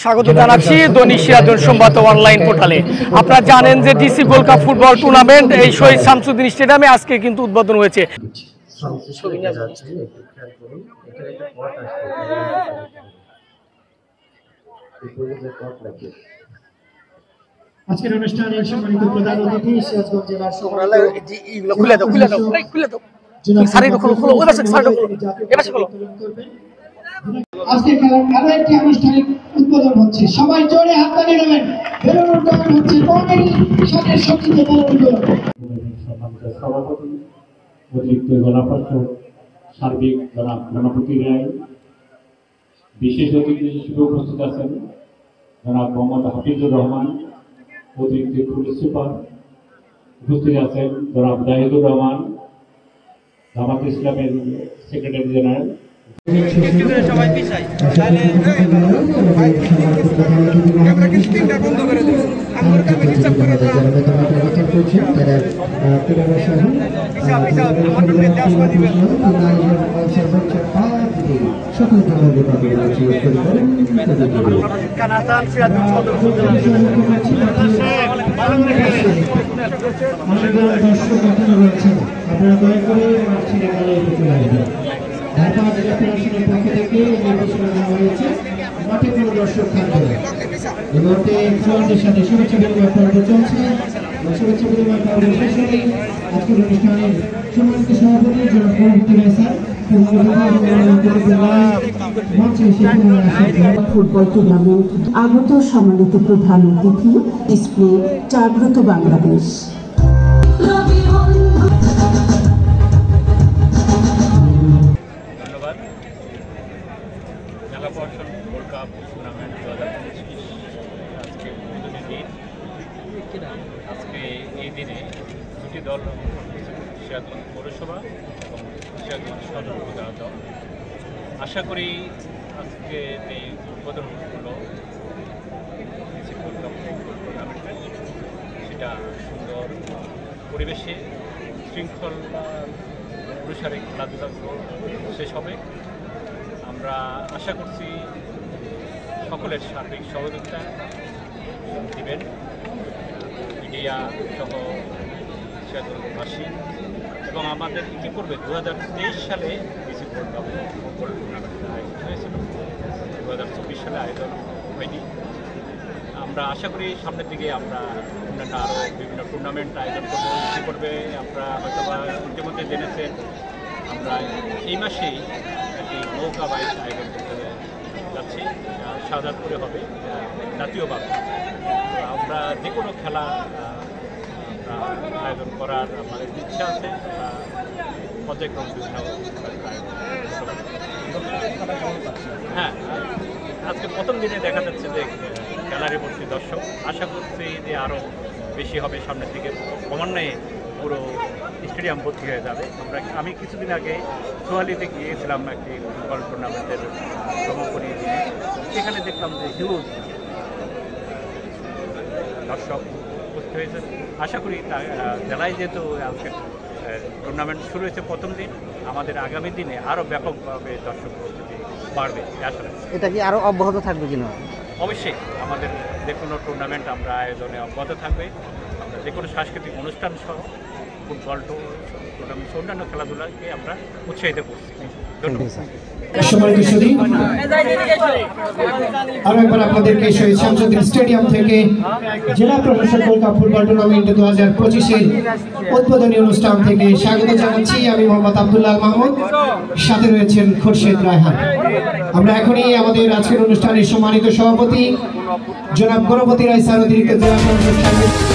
স্বাগত জানাচ্ছি দৈনিক সিরাজগঞ্জ সংবাদ অনলাইন পোর্টালে। আপনারা জানেন যে DC gold cup football tournament এই শহীদ শামসুদ্দিন স্টেডিয়ামে আজকে কিন্তু উদ্বোধন হয়েছে। আজকের অনুষ্ঠানে সম্মানিত প্রধান অতিথি সিরাজগঞ্জ জেলার আজকে খেলার আরো একটি আনুষ্ঠানিক উদ্বোধন হচ্ছে। সবাই জোরে হাততালি দেবেন। বেলুন উড্ডয়ন হচ্ছে কমিটির সাথে সজ্জিত বেলুন উড্ডয়ন। সম্মানিত সভাপতি অতিরিক্ত জেলাপার্ষদ সার্বিক গণপতি রায়, বিশেষ অতিথি হিসেবে উপস্থিত আছেন জনাব মোহাম্মদ হাফিজুর রহমান, অতিরিক্ত পুলিশ সুপার, উপস্থিত আছেন জনাব জাহিদুর রহমান, জামাত ইসলামের সেক্রেটারি জেনারেল। আপনারা দয়া করে ঢাকা জেলা প্রশাসনের পক্ষ থেকে নির্দেশনা দেওয়া হয়েছে মাঠে কোনো দর্শক থাকবে না। এই মুহূর্তে খেলোয়াড়দের সাথে শুভেচ্ছা বিনিময় পর্ব চলছে। শুভেচ্ছা বিনিময় পর্ব শেষ হলে আজকের অনুষ্ঠানের সম্মানিত সভাপতি জনাব গণপতি রায় স্যার ফুটবল টুর্নামেন্ট আগত সম্মানিত প্রধান অতিথি ডিসপ্লে জাগ্রত বাংলাদেশ। ধন্যবাদ। জেলা পরিষদ গোল্ড কাপ টুর্নামেন্ট 2025 আজকে উদ্বোধনী দিন। আজকে এই দিনে দুটি দল সিরাজগঞ্জ পৌরসভা এবং সিরাজগঞ্জ সদর উপজেলা দল। আশা করি আজকে এই উদ্বোধন হলো টুর্নামেন্টের, সেটা সুন্দর পরিবেশে শৃঙ্খল অনুসারে খেলাধুলাগুলো শেষ হবে। আমরা আশা করছি সকলের সার্বিক সহযোগিতা দিবেন, মিডিয়া সহ সিরাজগঞ্জবাসী এবং আমাদের ইতিপূর্বে 2023 সালে DC gold cup football tournament আয়োজিত হয়েছিল, 2024 সালে আয়োজন হয়নি। আমরা আশা করি সামনের দিকে আমরা অন্যান্য আরও বিভিন্ন টুর্নামেন্ট আয়োজন করবো। ইতিপূর্বে আমরা হয়তো বা ইতিমধ্যে জেনেছেন আমরা এই মাসেই একটি নৌকা বাইচ আয়োজন করতে যাচ্ছি, শাহজাদপুরে হবে জাতীয়ভাবে। আমরা যে কোনো খেলা আয়োজন করার আমাদের ইচ্ছা আছে, পর্যায়ক্রম বিভিন্ন হ্যাঁ। আজকে প্রথম দিনে দেখা যাচ্ছে যে গ্যালারি ভর্তি দর্শক, আশা করছি যে আরও বেশি হবে সামনের দিকে, ক্রমান্বয়ে পুরো স্টেডিয়াম ভর্তি হয়ে যাবে। আমি কিছুদিন আগে সোহালিতে গিয়েছিলাম একটি ফুটবল টুর্নামেন্টের সমাপনী দিনে, সেখানে দেখলাম যে হিউজ দর্শক উপস্থিত হয়েছে। আশা করি জেলায় যেহেতু আজকে টুর্নামেন্ট শুরু হয়েছে প্রথম দিন, আমাদের আগামী দিনে আরও ব্যাপকভাবে দর্শক উপস্থিতি বাড়বে। আসলে এটা কি আরও অব্যাহত থাকবে কিনা? অবশ্যই আমাদের যে কোনো টুর্নামেন্ট আমরা আয়োজনে অব্যাহত থাকবে। আমরা যে কোনো সাংস্কৃতিক অনুষ্ঠান সহ ফুটবল টুর্নামেন্ট অন্যান্য খেলাধুলাকে আমরা উৎসাহিত করছি। আরো একবার আপনাদেরকে শহীদ শামসুদ্দিন স্টেডিয়াম থেকে জেলা প্রশাসক গোল্ড কাপ ফুটবল টুর্নামেন্ট 2025-এর উদ্বোধনী অনুষ্ঠান থেকে স্বাগত জানাচ্ছি। আমি মোহাম্মদ আব্দুল্লাহ মাহমুদ, সাথে রয়েছেন খোরশেদ রায়হান। আমরা এখনই আমাদের আজকের অনুষ্ঠানের সম্মানিত সভাপতি জনাব গণপতি রায় স্যার, অতিরিক্ত জেলা প্রশাসক